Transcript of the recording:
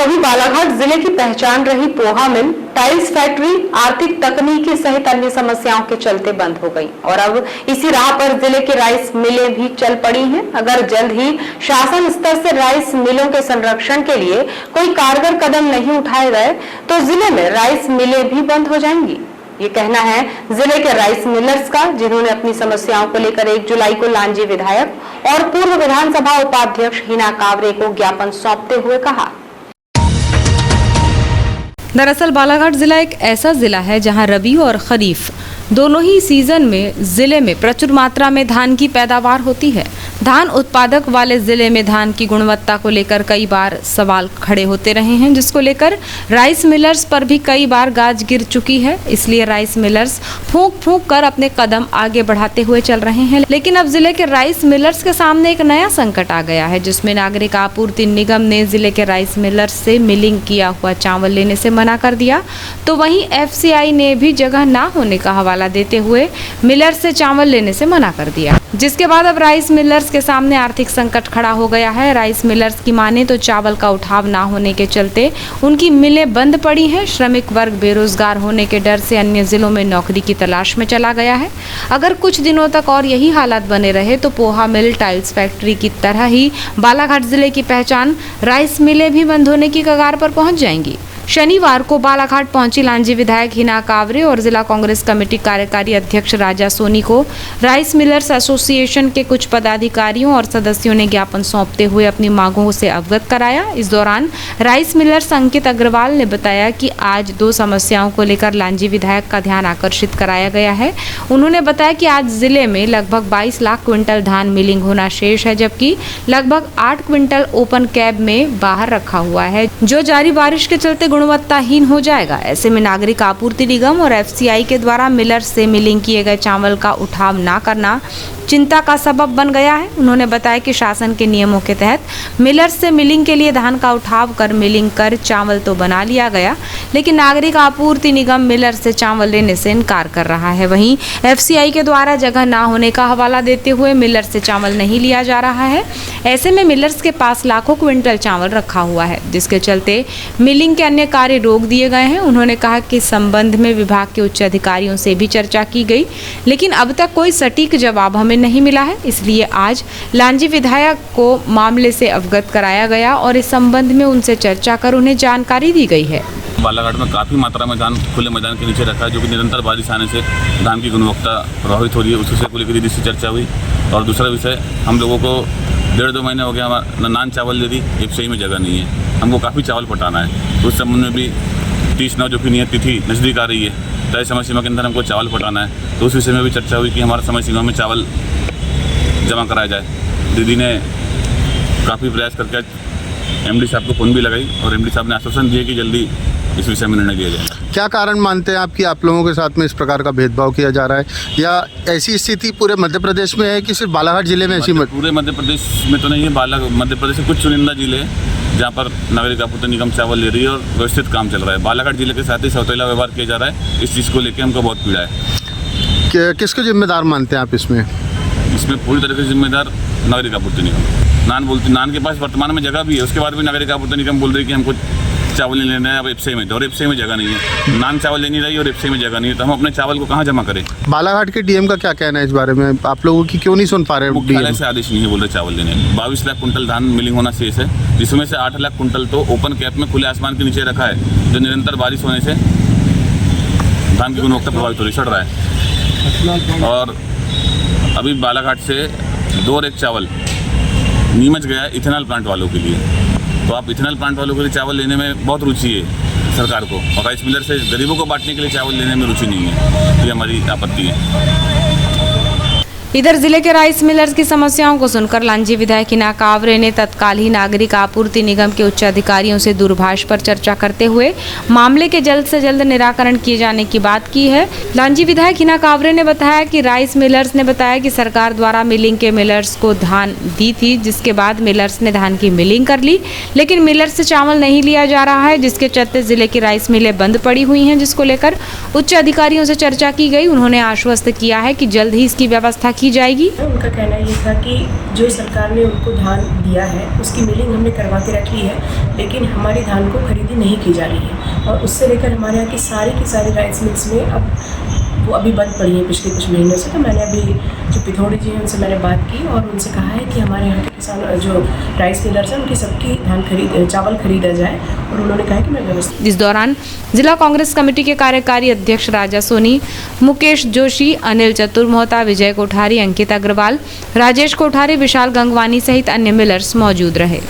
वहीं बालाघाट जिले की पहचान रही पोहा मिल, टाइल्स फैक्ट्री आर्थिक तकनीकी सहित अन्य समस्याओं के चलते बंद हो गई और अब इसी राह पर जिले की राइस मिलें भी चल पड़ी हैं। अगर जल्द ही शासन स्तर से राइस मिलों के संरक्षण के लिए कोई कारगर कदम नहीं उठाए गए तो जिले में राइस मिलें भी बंद हो जाएंगी। ये कहना है जिले के राइस मिलर्स का, जिन्होंने अपनी समस्याओं को लेकर 1 जुलाई को लांजी विधायक और पूर्व विधानसभा उपाध्यक्ष हिना कावरे को ज्ञापन सौंपते हुए कहा। दरअसल बालाघाट जिला एक ऐसा जिला है जहां रबी और खरीफ दोनों ही सीजन में जिले में प्रचुर मात्रा में धान की पैदावार होती है। धान उत्पादक वाले जिले में धान की गुणवत्ता को लेकर कई बार सवाल खड़े होते रहे हैं, जिसको लेकर राइस मिलर्स पर भी कई बार गाज गिर चुकी है। इसलिए राइस मिलर्स फूंक फूंक कर अपने कदम आगे बढ़ाते हुए चल रहे हैं। लेकिन अब जिले के राइस मिलर्स के सामने एक नया संकट आ गया है, जिसमें नागरिक आपूर्ति निगम ने जिले के राइस मिलर्स से मिलिंग किया हुआ चावल लेने से मना कर दिया, तो वहीं FCI ने भी जगह ना होने का हवाला देते हुए मिलर्स से चावल लेने से मना कर दिया, जिसके बाद अब राइस मिलर्स के सामने आर्थिक संकट खड़ा हो गया है। राइस मिलर्स की माने तो चावल का उठाव ना होने के चलते उनकी मिलें बंद पड़ी हैं। श्रमिक वर्ग बेरोजगार होने के डर से अन्य जिलों में नौकरी की तलाश में चला गया है। अगर कुछ दिनों तक और यही हालात बने रहे तो पोहा मिल, टाइल्स फैक्ट्री की तरह ही बालाघाट जिले की पहचान राइस मिलें भी बंद होने की कगार पर पहुंच जाएंगी। शनिवार को बालाघाट पहुंची लांजी विधायक हिना कावरे और जिला कांग्रेस कमेटी कार्यकारी अध्यक्ष राजा सोनी को राइस मिलर्स एसोसिएशन के कुछ पदाधिकारियों और सदस्यों ने ज्ञापन सौंपते हुए अपनी मांगों से अवगत कराया। इस दौरान राइस मिलर्स अंकित अग्रवाल ने बताया कि आज 2 समस्याओं को लेकर लांजी विधायक का ध्यान आकर्षित कराया गया है। उन्होंने बताया कि आज जिले में लगभग 22 लाख क्विंटल धान मिलिंग होना शेष है, जबकि लगभग 8 क्विंटल ओपन कैब में बाहर रखा हुआ है, जो जारी बारिश के चलते गुणवत्ताहीन हो जाएगा। ऐसे में नागरिक आपूर्ति निगम और FCI के द्वारा मिलर्स से मिलिंग किए गए चावल का उठाव ना करना चिंता का सबब बन गया है। उन्होंने बताया कि शासन के नियमों के तहत मिलर्स से मिलिंग के लिए धान का उठाव कर मिलिंग कर चावल तो बना लिया गया, लेकिन नागरिक आपूर्ति निगम मिलर्स से चावल लेने से इनकार कर रहा है। वहीं FCI के द्वारा जगह ना होने का हवाला देते हुए मिलर्स से चावल नहीं लिया जा रहा है। ऐसे में मिलर्स के पास लाखों क्विंटल चावल रखा हुआ है, जिसके चलते मिलिंग के अन्य कार्य रोक दिए गए हैं। उन्होंने कहा कि संबंध में विभाग के उच्च अधिकारियों से भी चर्चा की गई, लेकिन अब तक कोई सटीक जवाब हमें नहीं मिला है। इसलिए आज लांजी विधायक को मामले से अवगत कराया गया और इस संबंध में उनसे चर्चा कर उन्हें जानकारी दी गई है। बालाघाट में काफ़ी मात्रा में धान खुले मैदान के नीचे रखा है, जो कि निरंतर बारिश आने से धान की गुणवत्ता प्रभावित हो रही है। उससे को लेकर इससे चर्चा हुई। और दूसरा विषय, हम लोगों को 1.5-2 महीने हो गया हमारा नान चावल दे दी, FCI में जगह नहीं है। हमको काफ़ी चावल पटाना है, तो उस संबंध में भी 30/9 जो कि नियत तिथि नज़दीक आ रही है, तय समय सीमा के अंदर हमको चावल पटाना है। तो उस विषय में भी चर्चा हुई कि हमारा समय सीमा में चावल जमा कराया जाए। दीदी ने काफ़ी प्रयास करके MD साहब को फ़ोन भी लगाई और MD साहब ने आश्वासन दिए कि जल्दी इस विषय में निर्णय लिया जाएगा। क्या कारण मानते हैं आप कि आप लोगों के साथ में इस प्रकार का भेदभाव किया जा रहा है, या ऐसी स्थिति पूरे मध्य प्रदेश में है कि सिर्फ बालाघाट जिले में ऐसी? पूरे मध्य प्रदेश में तो नहीं है। मध्य प्रदेश के कुछ चुनिंदा जिले जहाँ पर नागरिक आपूर्ति निगम चावल ले रही है और व्यवस्थित काम चल रहा है। बालाघाट जिले के साथ ही सौतेला व्यवहार किया जा रहा है। इस चीज़ को लेकर हमको बहुत पीड़ा है। किसको जिम्मेदार मानते हैं आप इसमें? इसमें पूरी तरह से जिम्मेदार नागरिक आपूर्ति निगम। नान के पास वर्तमान में जगह भी है, उसके बाद भी नागरिक आपूर्ति निगम बोल रही है कि हमको चावल नहीं लेना है अब FCI में, तो और FCI में जगह नहीं है। नान चावल लेनी रही और FCI में जगह नहीं है, तो हम अपने चावल को कहाँ जमा करें? बालाघाट के DM का क्या कहना है इस बारे में? आप लोगों की क्यों नहीं सुन पा रहे? मुख्यालय से आदेश नहीं है, बोल रहे चावल लेने। 22 लाख कुंटल धान मिलिंग होना शेष है, जिसमें से 8 लाख कुंटल तो ओपन कैप में खुले आसमान के नीचे रखा है, जो निरंतर बारिश होने से धान की गुणवत्ता प्रभावित हो रही, सड़ रहा है। और अभी बालाघाट से 2 रेक चावल नीमच गया इथेनॉल प्लांट वालों के लिए। तो आप इथेनॉल प्लांट वालों के लिए चावल लेने में बहुत रुचि है सरकार को, और राइस मिलर से गरीबों को बांटने के लिए चावल लेने में रुचि नहीं है। ये हमारी आपत्ति है। इधर जिले के राइस मिलर्स की समस्याओं को सुनकर लांजी विधायक हिना कावरे ने तत्काल ही नागरिक आपूर्ति निगम के उच्च अधिकारियों से दूरभाष पर चर्चा करते हुए मामले के जल्द से जल्द निराकरण किए जाने की बात की है। लांजी विधायक हिना कावरे ने बताया कि राइस मिलर्स ने बताया कि सरकार द्वारा मिलिंग के मिलर्स को धान दी थी, जिसके बाद मिलर्स ने धान की मिलिंग कर ली, लेकिन मिलर्स से चावल नहीं लिया जा रहा है, जिसके चलते जिले की राइस मिलें बंद पड़ी हुई हैं, जिसको लेकर उच्च अधिकारियों से चर्चा की गई। उन्होंने आश्वस्त किया है कि जल्द ही इसकी व्यवस्था की की जाएगी। उनका कहना ये था कि जो सरकार ने उनको धान दिया है उसकी मिलिंग हमने करवा के रखी है, लेकिन हमारी धान को खरीदी नहीं की जा रही है और उससे लेकर हमारे यहाँ की सारी राइस मिल्स में अब वो अभी बंद पड़ी है पिछले कुछ महीनों से। तो मैंने अभी जो पिथौड़ी जी हैं उनसे मैंने बात की और उनसे कहा है कि हमारे यहाँ के किसान जो राइस मिलर्स हैं उनकी सबकी चावल खरीदा जाए और उन्होंने कहा कि मैं व्यवस्था। इस दौरान जिला कांग्रेस कमेटी के कार्यकारी अध्यक्ष राजा सोनी, मुकेश जोशी, अनिल चतुर्मोहता, विजय कोठारी, अंकित अग्रवाल, राजेश कोठारी, विशाल गंगवानी सहित अन्य मिलर्स मौजूद रहे।